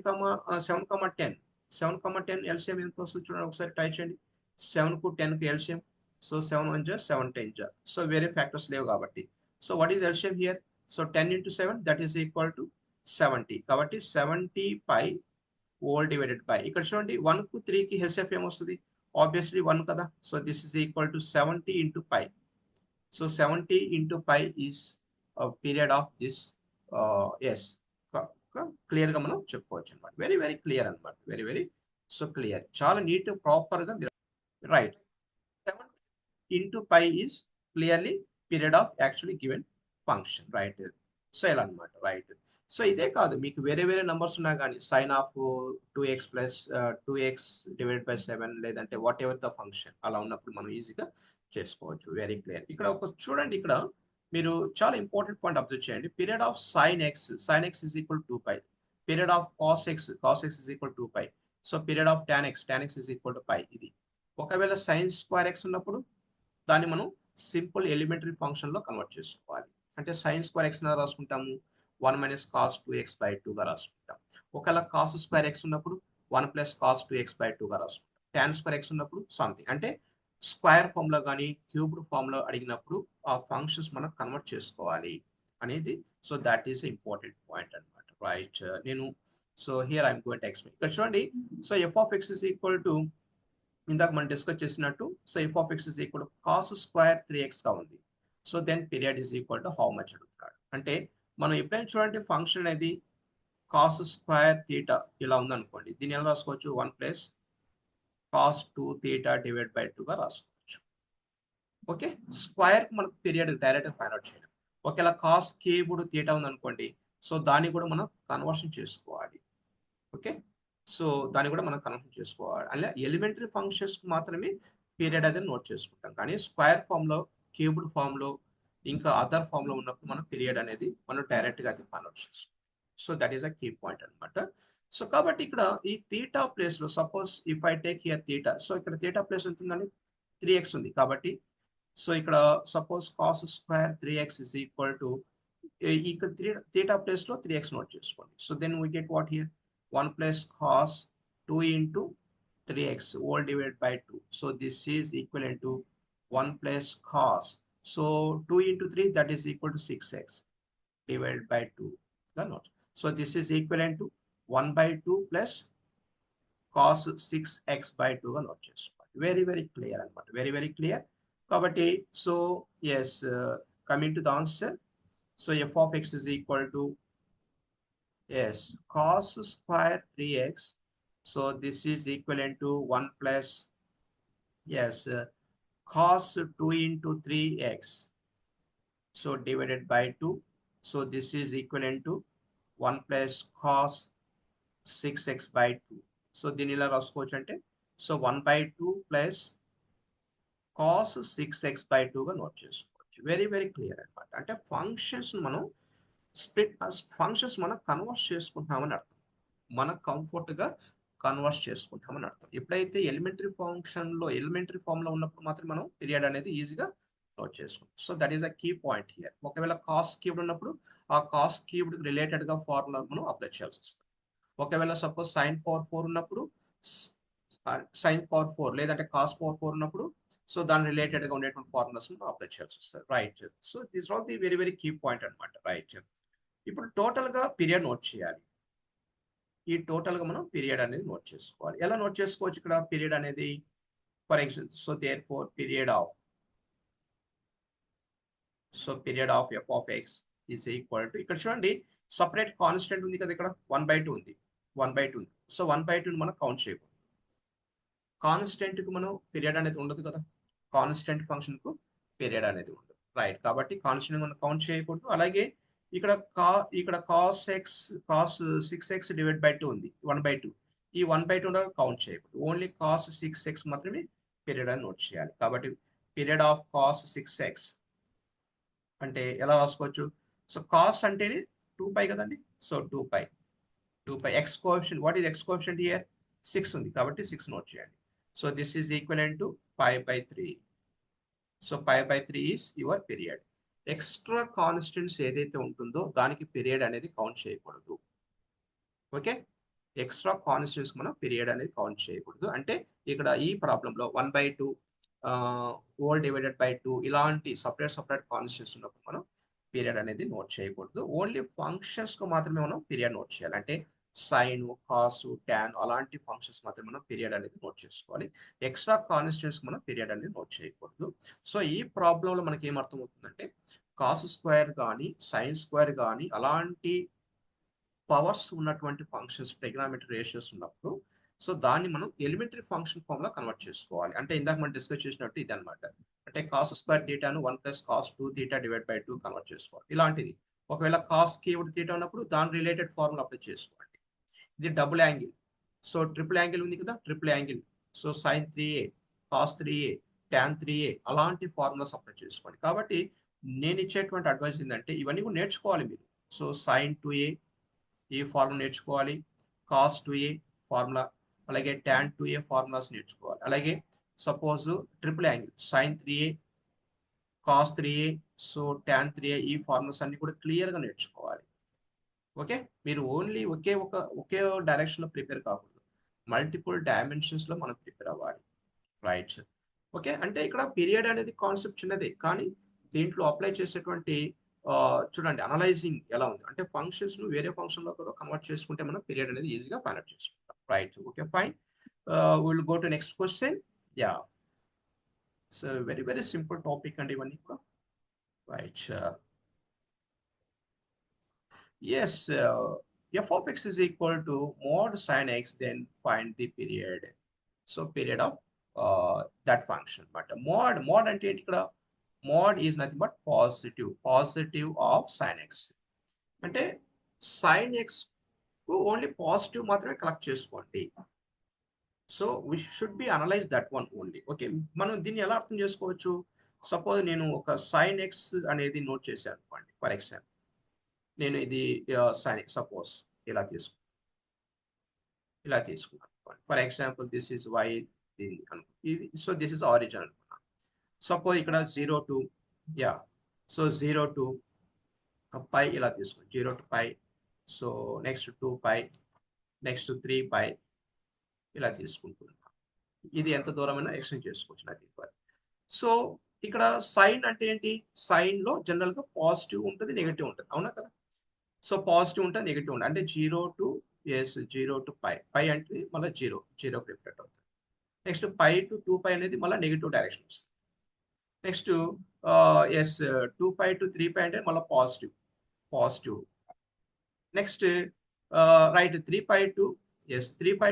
10 LCM ఎంత వస్తుంది చూడండి ఒకసారి, ట్రై చేయండి. 7 కు 10 కు ఎల్సిఎం, సో 7 1 జా 7 10 జా, సో వేరే ఫ్యాక్టర్స్ లేవు కాబట్టి so what is LCM here? So 10 into 7 that is equal to 70. కాబట్టి 70π హోల్ డివైడెడ్ బై ఇక్కడ చూడండి 1 కు 3 కి HCF ఏమొస్తుంది? ఆబ్వియస్లీ 1 కదా. So this is equal to 70 into π. So 70 into π is period of this. Yes, clear గా మనం చెప్పుకోవచ్చు అనమాట. వెరీ క్లియర్ అనమాట, వెరీ సో క్లియర్, చాలా నీట్ ప్రాపర్ గా. Right, 7 into π is clearly period of actually given function. Right, so ఎలా అనమాట. Right, so ఇదే కాదు, మీకు వేరే నంబర్స్ ఉన్నా కానీ sine of 2x plus 2x divided by 7 లేదంటే వాట్ ఎవర్ ద ఫంక్షన్ అలా ఉన్నప్పుడు మనం ఈజీగా చేసుకోవచ్చు. Very clear. ఇక్కడ ఒక చూడండి, ఇక్కడ మీరు చాలా ఇంపార్టెంట్ పాయింట్ అబ్జర్వ్ చేయండి. Period of sine x is equal 2π. Period of cos x is equal 2π. So period of tan x is equal to π. ఇది ఒకవేళ సైన్ స్క్వేర్ ఎక్స్ ఉన్నప్పుడు దాన్ని మనం సింపుల్ ఎలిమెంటరీ ఫంక్షన్ లో కన్వర్ట్ చేసుకోవాలి. అంటే సైన్ స్క్వేర్ ఎక్స్ రాసుకుంటాము 1 మైనస్ కాస్ 2x/2గా రాసుకుంటాం. ఒకవేళ కాస్ స్క్వేర్ ఎక్స్ ఉన్నప్పుడు 1 ప్లస్ కాస్ 2x/2గా రాసుకుంటాం. tan స్క్వేర్ ఎక్స్ ఉన్నప్పుడు సంథింగ్ అంటే స్క్వేర్ ఫామ్ లో కానీ క్యూబ్డ్ ఫామ్ లో అడిగినప్పుడు ఆ ఫంక్షన్స్ మనం కన్వర్ట్ చేసుకోవాలి అనేది. So that is important point అనమాట. రైట్, నేను so here I'm going to explain. ఇక్కడ చూడండి, so F of X is equal to ఇందాక మనం డిస్కస్ చేసినట్టు, so F of X is equal to cos square 3x గా ఉంది. So then period is equal to how much అడుగుతున్నాడు. అంటే మనం ఎప్పుడైనా చూడండి ఫంక్షన్ అనేది కాస్ స్క్వేర్ థీటా ఇలా ఉందనుకోండి, దీన్ని ఎలా రాసుకోవచ్చు? 1 plus cos 2 theta divide by 2గా రాసుకోవచ్చు. ఓకే, స్క్వేర్ కి మనకు పీరియడ్ డైరెక్ట్ ఫైండ్ అవుట్ చేయడం. ఒకవేళ కాస్ క్యూబ్డ్ థీటా ఉందనుకోండి, సో దాన్ని కూడా మనం కన్వర్షన్ చేసుకోవాలి. ఓకే, సో దాన్ని కూడా మనం కన్వర్షన్ చేసుకోవాలి. అలా ఎలిమెంటరీ ఫంక్షన్స్ మాత్రమే పీరియడ్ అనేది నోట్ చేసుకుంటాం, కానీ స్క్వేర్ ఫామ్ లో, క్యూబ్డ్ ఫామ్ లో, ఇంకా అదర్ ఫామ్ లో ఉన్నప్పుడు మనం పీరియడ్ అనేది మనం డైరెక్ట్ గా అయితే కన్వర్ట్ చేసుకుంటాం. So that is a key point అనమాట. సో కాబట్టి ఇక్కడ ఈ థీటా ప్లేస్ లో suppose if I take here theta, so ఇక్కడ థీటా ప్లేస్ ఉంటుందని 3x ఉంది కాబట్టి, సో ఇక్కడ suppose cos square 3x is equal to, ఇక్కడ థీటా ప్లేస్ లో 3x నోట్ చేసుకోండి. So then we get what here 1 plus cos 2 into 3x all divided by 2. So this is equivalent to 1 plus cos. So 2 into 3, that is equal to 6x divided by 2. Not. So this is equivalent to 1 by 2 plus cos 6x by 2 గా note చేసుకోవాలి. Very very clear అనమాట, very very clear. కాబట్టి so yes, coming to the answer, so F of X is equal to yes cos square 3x. So this is equivalent to 1 plus yes cos 2 into 3x, so divided by 2. So this is equivalent to 1 plus cos 6x by 2. So దీని ఇలా రాసుకోవచ్చు అంటే, so 1 by 2 plus cos 6x by 2 గా note చేసుకోవచ్చు. Very very clear అనమాట. అంటే functions మనం split functions మనం కన్వర్ట్ చేసుకుంటున్నామని అర్థం, మన కంఫర్ట్ గా కన్వర్ట్ చేసుకుంటామని అర్థం. ఎప్పుడైతే ఎలిమెంటరీ ఫంక్షన్ లో, ఎలిమెంటరీ ఫామ్ లో ఉన్నప్పుడు మాత్రం మనం పీరియడ్ అనేది ఈజీగా నోట్ చేసుకుంటాం. So that is a key point here. ఒకవేళ కాస్ క్యూబ్డ్ ఉన్నప్పుడు ఆ కాస్ క్యూబ్డ్ రిలేటెడ్ గా ఫార్ములా మనం అప్లై చేయాల్సి వస్తుంది. ఒకవేళ సపోజ్ సైన్ పవర్ 4 ఉన్నప్పుడు సైన్ పవర్ 4 లేదంటే కాస్ పవర్ 4 ఉన్నప్పుడు, సో దాని రిలేటెడ్ గా ఉండేటువంటి ఫార్ములాస్ మనం అప్లై చేయాల్సి వస్తుంది. Right, so this all the very very key point అనమాట. రైట్, ఇప్పుడు టోటల్ గా పీరియడ్ నోట్ చేయాలి. ఈ టోటల్ గా మనం పీరియడ్ అనేది నోట్ చేసుకోవాలి. ఎలా నోట్ చేసుకోవచ్చు ఇక్కడ పీరియడ్ అనేది? For example, so therefore period of, so period of F of X is equal to, ఇక్కడ చూడండి సపరేట్ కాన్స్టెంట్ ఉంది కదా, ఇక్కడ 1/2 ఉంది, 1/2 ఉంది. సో 1/2 మనం కౌంట్ చేయకూడదు. కాన్స్టెంట్ కు మనం పీరియడ్ అనేది ఉండదు కదా, కాన్స్టెంట్ ఫంక్షన్ కు పీరియడ్ అనేది ఉండదు. రైట్, కాబట్టి కాన్స్టెంట్ మనం కౌంట్ చేయకూడదు. అలాగే ఇక్కడ కాస్ 6x డివైడ్ బై 2 ఉంది, 1/2. ఈ 1/2 కౌంట్ చేయకూడదు, ఓన్లీ కాస్ 6x మాత్రమే పీరియడ్ అని నోట్ చేయాలి. కాబట్టి పీరియడ్ ఆఫ్ కాస్ 6x అంటే ఎలా రాసుకోవచ్చు? సో కాస్ అంటేనే 2π కదండి, so 2π x coefficient, what is x coefficient here? 6 ఉంది కాబట్టి 6 నోట్ చేయండి. So this is equivalent to π/3. So π/3 is your period. Extra constants ఏదైతే ఉంటుందో దానికి పీరియడ్ అనేది కౌంట్ చేయకూడదు. ఓకే, ఎక్స్ట్రా కాన్స్టెంట్స్ మనం పీరియడ్ అనేది కౌంట్ చేయకూడదు. అంటే ఇక్కడ ఈ ప్రాబ్లంలో 1/2 ఓల్ డివైడెడ్ బై 2 ఇలాంటి సపరేట్ కాన్స్టెంట్స్ ఉన్నప్పుడు మనం పీరియడ్ అనేది నోట్ చేయకూడదు. ఓన్లీ ఫంక్షన్స్ కు మాత్రమే మనం పీరియడ్ నోట్ చేయాలి. అంటే సైన్, కాస్, టాన్ అలాంటి ఫంక్షన్స్ మాత్రమే మనం పీరియడ్ అనేది నోట్ చేసుకోవాలి. ఎక్స్ట్రా కాన్స్టెంట్స్ మనం పీరియడ్ అనేది నోట్ చేయకూడదు. సో ఈ ప్రాబ్లంలో మనకి ఏమర్థం అవుతుందంటే, కాస్ స్క్వేర్ కానీ సైన్ స్క్వేర్ కానీ అలాంటి పవర్స్ ఉన్నటువంటి ఫంక్షన్స్, ట్రిగ్నామెట్రీ రేషియోస్ ఉన్నప్పుడు, సో దాన్ని మనం ఎలిమెంటరీ ఫంక్షన్ ఫామ్ లో కన్వర్ట్ చేసుకోవాలి. అంటే ఇందాక మనం డిస్కస్ చేసినట్టు ఇది అనమాట. అంటే కాస్ స్క్వేర్ థీటాను 1 plus cos 2 theta divide by 2 convert చేసుకోవాలి. ఇలాంటిది ఒకవేళ కాస్ క్యూబ్డ్ థీటా ఉన్నప్పుడు దాని రిలేటెడ్ ఫార్ములా అప్లై చేసుకోవాలి. ఇది double angle, so triple angle ఉంది కదా, triple angle, so sine 3a, cos 3a, tan 3a అలాంటి ఫార్ములాస్ అప్లై చేసుకోండి. కాబట్టి నేను ఇచ్చేటువంటి అడ్వైస్ ఏంటంటే ఇవన్నీ కూడా నేర్చుకోవాలి మీరు. సో సైన్ 2a ఈ ఫార్ములా నేర్చుకోవాలి, కాస్ 2a ఫార్ములా, అలాగే టాన్ 2a ఫార్ములాస్ నేర్చుకోవాలి. అలాగే suppose triple angle sign 3a, cos 3a, so tan 3a ఈ ఫార్ములాస్ అన్ని కూడా క్లియర్ గా నేర్చుకోవాలి. ఓకే, మీరు ఓన్లీ ఒకే డైరెక్షన్ లో ప్రిపేర్ కాకూడదు, మల్టిపుల్ డైమెన్షన్స్ లో మనం ప్రిపేర్ అవ్వాలి. రైట్. ఓకే, అంటే ఇక్కడ పీరియడ్ అనేది కాన్సెప్ట్ చిన్నదే, కానీ దీంట్లో అప్లై చేసేటువంటి చూడండి అనలైజింగ్ ఎలా ఉంది అంటే ఫంక్షన్స్ ను వేరే ఫంక్షన్ లో కూడా కన్వర్ట్ చేసుకుంటే మనం పీరియడ్ అనేది ఈజీగా ఫైండ్ అవుట్ చేసుకుంటాం. Right. Okay, fine. Will go to next question. Yeah, so very very simple topic అండి ఇవన్నీ కూడా. Right. Yes, f of x is equal to mod sin x, then find the period. So period of that function. But mod అంటే ఏంటి ఇక్కడ? Mod is nothing but positive of sin x. అంటే sin x కు only positive మాత్రమే collect చేసుకోండి. So we should be analyse that one only. Okay, మనం దీన్ని ఎలా అర్థం చేసుకోవచ్చు? సపోజ్ నేను ఒక sin x అనేది నోట్ చేశాను అనుకోండి. ఫర్ ఎగ్జాంపుల్ నేను ఇది సపోజ్ ఇలా తీసుకున్నాను. For example this is y, ఇది సో దిస్ ఇస్ ఆరిజిన్ అనుకున్నాను. సపోజ్ ఇక్కడ 0 to యా, సో 0 to π ఇలా తీసుకున్నాను, 0 to π. సో నెక్స్ట్ 2π, నెక్స్ట్ 3π ఇలా తీసుకుంటున్నాను. ఇది ఎంత దూరమైనా ఎక్స్టెండ్ చేసుకోవచ్చు నాకు. సో ఇక్కడ సైన్ అంటే ఏంటి? సైన్ లో జనరల్ గా పాజిటివ్ ఉంటుంది, నెగిటివ్ ఉంటుంది, అవునా కదా? సో పాజిటివ్ ఉంటుంది, నెగిటివ్ ఉంటుంది. అంటే 0 to π అంటే మళ్ళీ జీరో రిఫ్లెక్ట్ అవుతుంది. నెక్స్ట్ π to 2π అనేది మళ్ళీ నెగిటివ్ డైరెక్షన్ వస్తుంది. నెక్స్ట్ 2π to 3π అంటే మళ్ళీ పాజిటివ్. నెక్స్ట్ రైట్ 3π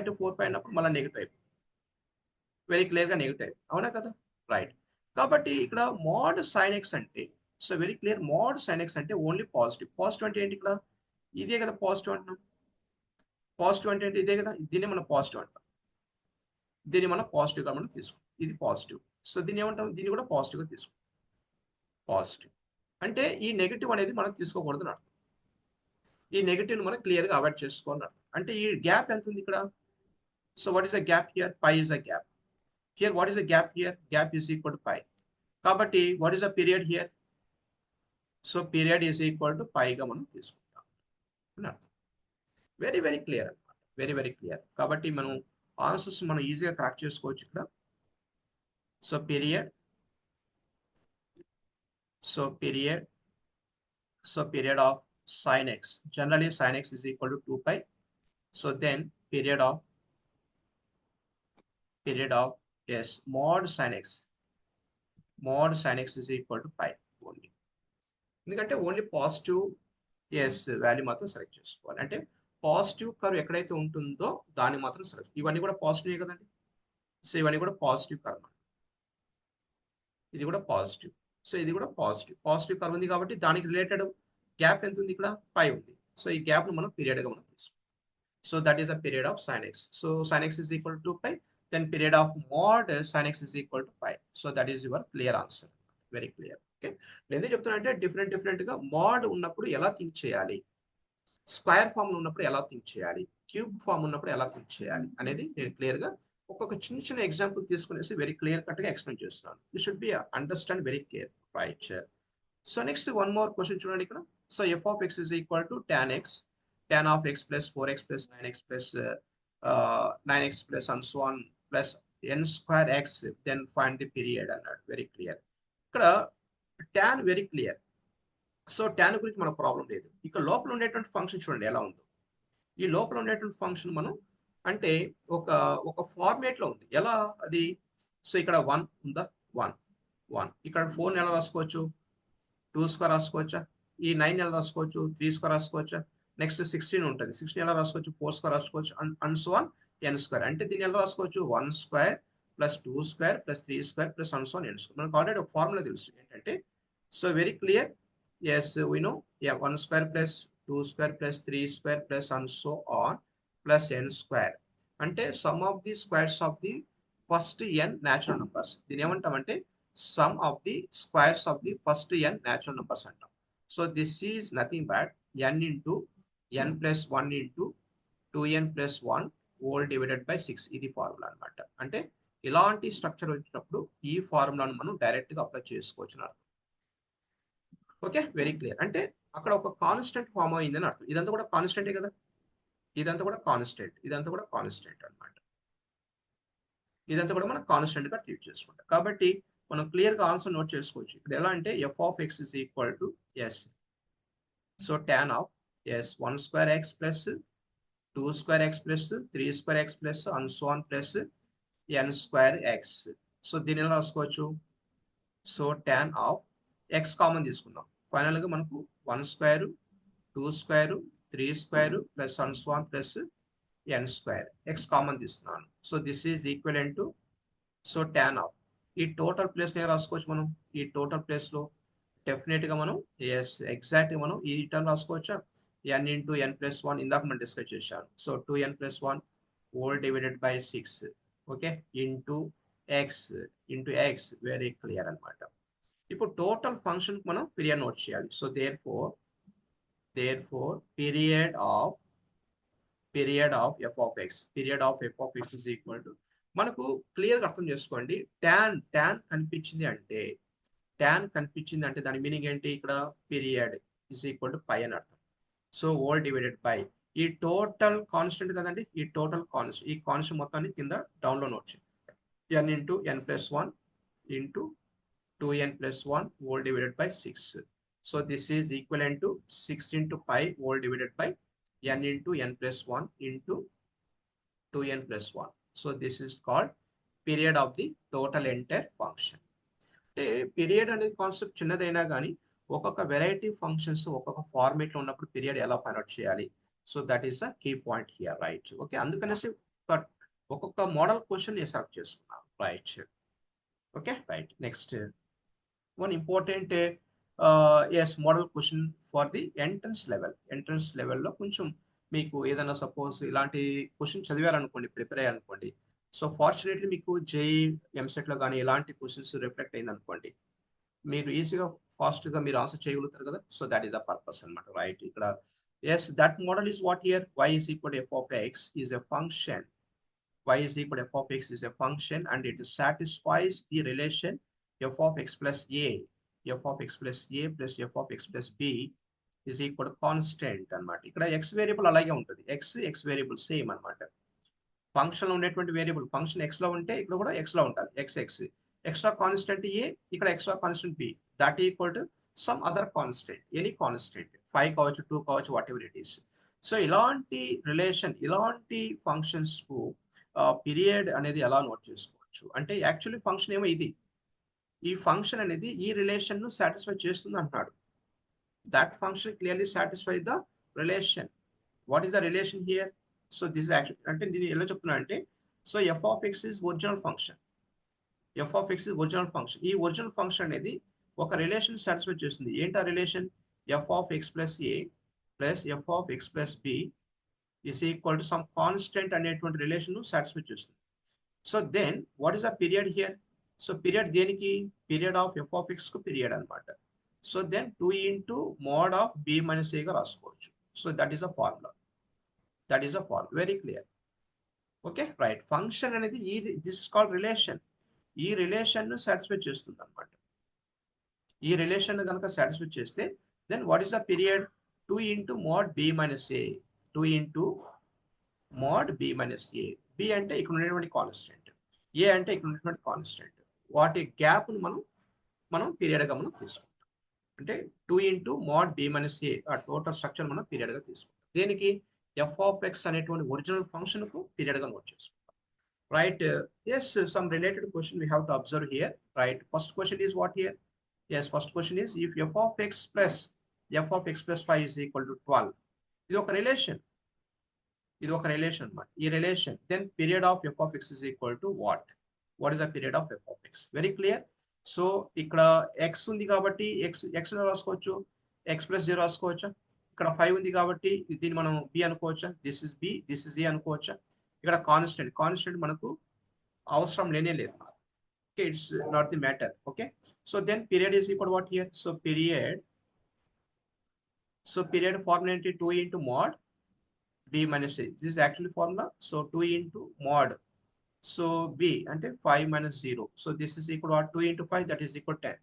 to 4π అన్నప్పుడు మళ్ళీ నెగిటివ్ అయిపోతుంది. వెరీ క్లియర్ గా నెగిటివ్, అవునా కదా? రైట్. కాబట్టి ఇక్కడ మోడ్ సైన్ ఎక్స్ అంటే, so very clear, mode sign X అంటే ఓన్లీ పాజిటివ్ అంటే ఏంటి? ఇక్కడ ఇదే కదా పాజిటివ్ అంటున్నాం. పాజిటివ్ అంటే ఏంటి? ఇదే కదా, దీన్ని మనం పాజిటివ్ అంటాం. దీన్ని మనం పాజిటివ్ గా మనం తీసుకుంటాం, ఇది పాజిటివ్. సో దీన్ని ఏమంటాం? దీన్ని కూడా పాజిటివ్ గా తీసుకుంటాం. పాజిటివ్ అంటే ఈ నెగిటివ్ అనేది మనం తీసుకోకూడదు అని అర్థం. ఈ నెగిటివ్ మనం క్లియర్ గా అవాయిడ్ చేసుకోవాలని అర్థం. అంటే ఈ గ్యాప్ ఎంత ఉంది ఇక్కడ? So what is the gap here? Pi is the gap. Here what is the gap here? Gap is equal to pi. కాబట్టి what is the period here? So period is equal to పైగా మనం తీసుకుంటాం అని అర్థం. Very very clear అనమాట, very very clear. కాబట్టి మనం answers మనం ఈజీగా కరెక్ట్ చేసుకోవచ్చు ఇక్కడ. So period of sin x, generally sin x is equal to 2π. So then period of yes, mod sin x is equal to π only. ఎందుకంటే only positive value మాత్రం select చేసుకోవాలి. అంటే పాజిటివ్ కర్వ్ ఎక్కడైతే ఉంటుందో దాన్ని మాత్రం సెలెక్ట్. ఇవన్నీ కూడా పాజిటివ్ కదండి. సో ఇవన్నీ కూడా పాజిటివ్ కర్వ్, ఇది కూడా పాజిటివ్. సో ఇది కూడా పాజిటివ్ కర్వ్ ఉంది కాబట్టి దానికి రిలేటెడ్ గ్యాప్ ఎంత ఉంది? ఇక్కడ పై ఉంది. సో ఈ గ్యాప్ ను మనం పీరియడ్ గా మనం తీసుకుంటాం. So that is the period of sin x. So sin x is equal to 2π, then period of mod sin x is equal to π. So that is your clear answer, very clear. Okay, నేను ఎందుకు చెప్తున్నా అంటే different గా mode ఉన్నప్పుడు ఎలా think చేయాలి, square form ఉన్నప్పుడు ఎలా థింక్ చేయాలి, క్యూబ్ ఫామ్ ఉన్నప్పుడు ఎలా థింక్ చేయాలి అనేది నేను క్లియర్ గా ఒక్కొక్క చిన్న ఎగ్జాంపుల్ తీసుకునేసి వెరీ క్లియర్ కట్ గా ఎక్స్ప్లెయిన్ చేస్తున్నాను. You should be understand very clear. Right. So next one more question చూడండి ఇక్కడ. So f of x is equal to tan of x plus 4x plus 9x plus 9x plus and so on plus n square x, then find the period అన్నాడు. Very clear. ఇక్కడ tan very clear. So tan గురించి మనకు problem లేదు. ఇక్కడ లోపల ఉండేటువంటి function చూడండి ఎలా ఉందో. ఈ లోపల ఉండేటువంటి ఫంక్షన్ మనం అంటే ఒక ఫార్మేట్ లో ఉంది. ఎలా అది? సో ఇక్కడ 1 ఉందా? 1 ఇక్కడ 4 ఎలా రాసుకోవచ్చు? 2 స్క్వేర్ రాసుకోవచ్చా? ఈ 9 ఎలా రాసుకోవచ్చు? 3 స్క్వేర్ రాసుకోవచ్చా? నెక్స్ట్ 16 ఉంటుంది, 16 ఎలా రాసుకోవచ్చు? 4 స్క్వేర్ రాసుకోవచ్చు, and so on n square. అంటే దీన్ని ఎలా రాసుకోవచ్చు? 1 square plus 2 square plus 3 square plus and so on n square. మనకు ఆల్రెడీ ఒక ఫార్ములా తెలుసు ఏంటంటే, so very clear, yes we know, 1 square plus 2 square plus 3 square plus and so on plus n square. అంటే sum of the squares of the first n natural numbers. దీని ఏమంటామంటే sum of the squares of the first n natural numbers అంటాం. So this is nothing but n into n plus 1 into 2n plus 1 whole divided by 6. ఇది formula అన్నమాట. అంటే ఇలాంటి structure వచ్చినప్పుడు ఈ ఫార్ములాను మనం డైరెక్ట్ గా అప్లై చేసుకోవచ్చు. Okay, very clear. అంటే అక్కడ ఒక కాన్స్టెంట్ ఫామ్ అయిందని అర్థం. ఇదంతా కూడా కాన్స్టెంటే కదా, ఇదంతా కూడా కాన్స్టెంట్, ఇదంతా కూడా కాన్స్టెంట్ అన్నమాట. ఇదంతా కూడా మనం కాన్స్టెంట్ గా ట్రీట్ చేసుకుంటాం. కాబట్టి మనం క్లియర్ గా ఆన్సర్ నోట్ చేసుకోవచ్చు. ఇక్కడ ఎలా అంటే F of X is equal to S. So tan of S 1 square x plus 2 square x plus 3 square x plus and so on plus n square x. So దీని ఎలా రాసుకోవచ్చు? So tan of x common తీసుకుందాం. Final గా మనకు 1 square 2 square 3 square plus and so on plus n square x common తీస్తున్నాను. So this is equal to so tan of ఈ total place నేను రాసుకోవచ్చు. మనం ఈ టోటల్ ప్లేస్ లో డెఫినెట్ గా మనం ఎస్ ఎగ్జాక్ట్ గా మనం ఈ టర్మ్ రాసుకోవచ్చా? N into n plus one ఇందాక మనం డిస్కస్ చేశాను. So 2n plus one whole divided by 6 okay into x very clear అన్నమాట. ఇప్పుడు టోటల్ ఫంక్షన్ మనం పీరియడ్ నోట్ చేయాలి. So therefore period of F of X is equal to మనకు clear గా అర్థం చేసుకోండి. ట్యాన్ కనిపించింది అంటే దాని మీనింగ్ ఏంటి? ఇక్కడ period is equal to pi అని అర్థం. సో హోల్ డివైడెడ్ బై ఈ టోటల్ కాన్స్టెంట్ కదండి, ఈ కాన్స్టెంట్ మొత్తాన్ని కింద డౌన్ లో నోట్ చేయండి. N into n plus one into 2n plus 1 whole divided by 6. So this is equivalent to 6 into pi whole divided by n into n plus 1 into 2n plus 1. So this is called period of the total entire function. అంటే period అనేది concept చిన్నదైనా కానీ ఒక్కొక్క variety functions ఒక్కొక్క format లో ఉన్నప్పుడు period ఎలా find out చేయాలి. So that is the key point here, right? Okay, అందుకనేసి ఒక్కొక్క మోడల్ క్వశ్చన్ నేను సెలెక్ట్ చేసుకున్నాను, right? Okay, right. Next one important yes model question for the entrance level లో కొంచెం మీకు ఏదైనా సపోజ్ ఇలాంటి క్వశ్చన్ చదివారనుకోండి, ప్రిపేర్ అయ్యారనుకోండి. సో ఫార్చునేట్లీ మీకు జేఈ ఎంసెట్ లో కానీ ఇలాంటి క్వశ్చన్స్ రిఫ్లెక్ట్ అయింది అనుకోండి, మీరు ఈజీగా ఫాస్ట్ గా మీరు ఆన్సర్ చేయగలుగుతారు కదా. So that is the purpose అన్నమాట, రైట్? ఇక్కడ yes that model is what here y is equal to f of x is a function. y is equal to f of x is a function and it satisfies the relation f of x plus a plus f of x plus b is equal to constant అన్నమాట. ఇక్కడ x variable అలాగే ఉంటుంది, x variable same అన్నమాట. Function లో ఉండేటువంటి variable function x లో ఉంటే ఇక్కడ కూడా x లో ఉండాలి, ఎక్స్ట్రా కాన్స్టెంట్ a, ఇక్కడ extra constant b, that equal to some other constant, any constant 5 కావచ్చు 2 కావచ్చు whatever it is. So ఇలాంటి రిలేషన్ ఇలాంటి ఫంక్షన్స్ కు పీరియడ్ అనేది ఎలా నోట్ చేసుకోవచ్చు అంటే యాక్చువల్లీ ఫంక్షన్ ఏమో ఇది, ఈ ఫంక్షన్ అనేది ఈ రిలేషన్ ను సాటిస్ఫై చేస్తుంది అంటున్నాడు. That function clearly satisfy the relation. What is the relation here? So this actual అంటే దీన్ని ఎలా చెప్తున్నా అంటే, so F of X is original function. ఈ ఒరిజినల్ ఫంక్షన్ అనేది ఒక రిలేషన్ సాటిస్ఫై చేస్తుంది. ఏంటి ఆ relation? F of X plus a plus f of X plus b is equal to some constant అనేటువంటి రిలేషన్ సాటిస్ఫై చేస్తుంది. So then what is the period here? So period దేనికి? Period of F of x కు period అనమాట. So then 2 into mod of B minus ఏగా రాసుకోవచ్చు. So that is a formula, very clear. Okay, right. Function అనేది this is called relation. ఈ relation ను satisfy చేస్తుంది అనమాట. ఈ రిలేషన్ కనుక సాటిస్ఫై చేస్తే then what is the period? 2 into mod B minus A, 2 into mod B minus A. B అంటే ఇక్కడ ఉన్నటువంటి కాన్స్టెంట్, ఏ అంటే ఇక్కడ ఉన్నటువంటి కాన్స్టెంట్. వాటి గ్యాప్ ను మనం పీరియడ్ గా మనం తీసుకుంటాం. అంటే 2 into mod B minus a ఆ టోటల్ స్ట్రక్చర్ మనం పీరియడ్ గా తీసుకుంటాం. దేనికి? ఎఫ్ ఆఫ్ ఎక్స్ అనేటువంటి ఒరిజినల్ ఫంక్షన్ కు పీరియడ్ గా నోట్ చేసుకుంటాం, right? Yes, some related question we have to observe here, right? First question is what here? Yes, first question is if f of X plus 5 is equal to 12. ఇది ఒక relation, అన్నమాట. ఈ relation then period of F of X is equal to what is the period of F of X? Very clear. So ఇక్కడ X ఉంది కాబట్టి X రాసుకోవచ్చు, X plus 0 రాసుకోవచ్చా? ఇక్కడ 5 ఉంది కాబట్టి దీన్ని మనం బి అనుకోవచ్చా? This is b, this is a అనుకోవచ్చా? ఇక్కడ కాన్స్టెంట్ మనకు అవసరం లేనే లేదు. Okay, it's not the matter. Okay, so then period is equal what here? So period formula ఏంటి? 2 into mod b minus a. This is actually formula. So 2 into mod. So b అంటే 5 minus 0. So this is equal to 2 into 5, that is equal to 10.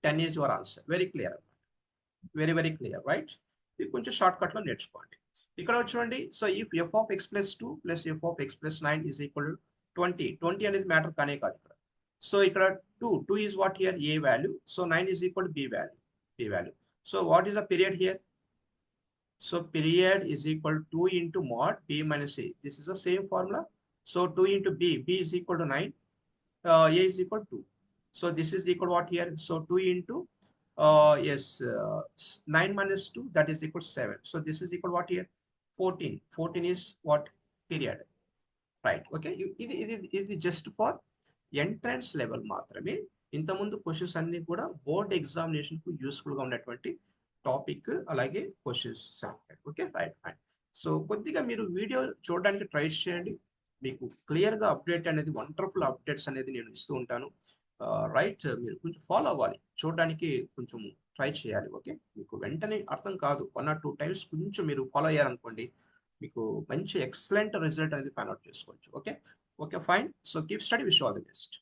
10 is your answer. Very clear. Very very clear right. ఇది కొంచెం shortcut లో నేర్చుకోండి. ఇక్కడ చూడండి, so if f of X plus 2 plus f of X plus 9 is equal 20 అనేది matter కానే కాదు ఇక్కడ. సో ఇక్కడ 2 is what here a value, so 9 is equal b value. So what is the period here? So period is equal 2 into mod b minus a. This is the same formula. So 2 into b is equal to 9, a is equal to 2. So this is equal to what here? So 2 into yes 9 minus 2, that is equal to 7. So this is equal to what here? 14. 14 is what period? Right. Okay. ఇది just for entrance level మాత్రమే. ఇంతకుముందు questions అన్ని కూడా board examination కు useful గా ఉన్నటువంటి topic, అలాగే questions. Okay right fine. So కొద్దిగా మీరు వీడియో చూడడానికి ట్రై చేయండి. మీకు క్లియర్ గా అప్డేట్ అనేది, వండర్ఫుల్ అప్డేట్స్ అనేది నేను ఇస్తూ ఉంటాను. రైట్, మీరు కొంచెం ఫాలో అవ్వాలి, చూడడానికి కొంచెం ట్రై చేయాలి. ఓకే, మీకు వెంటనే అర్థం కాదు, 1 or 2 times కొంచెం మీరు ఫాలో అయ్యారనుకోండి, మీకు మంచి ఎక్సలెంట్ రిజల్ట్ అనేది ఫైండ్ అవుట్ చేసుకోవచ్చు. Okay okay fine. So keep study, wish all the best.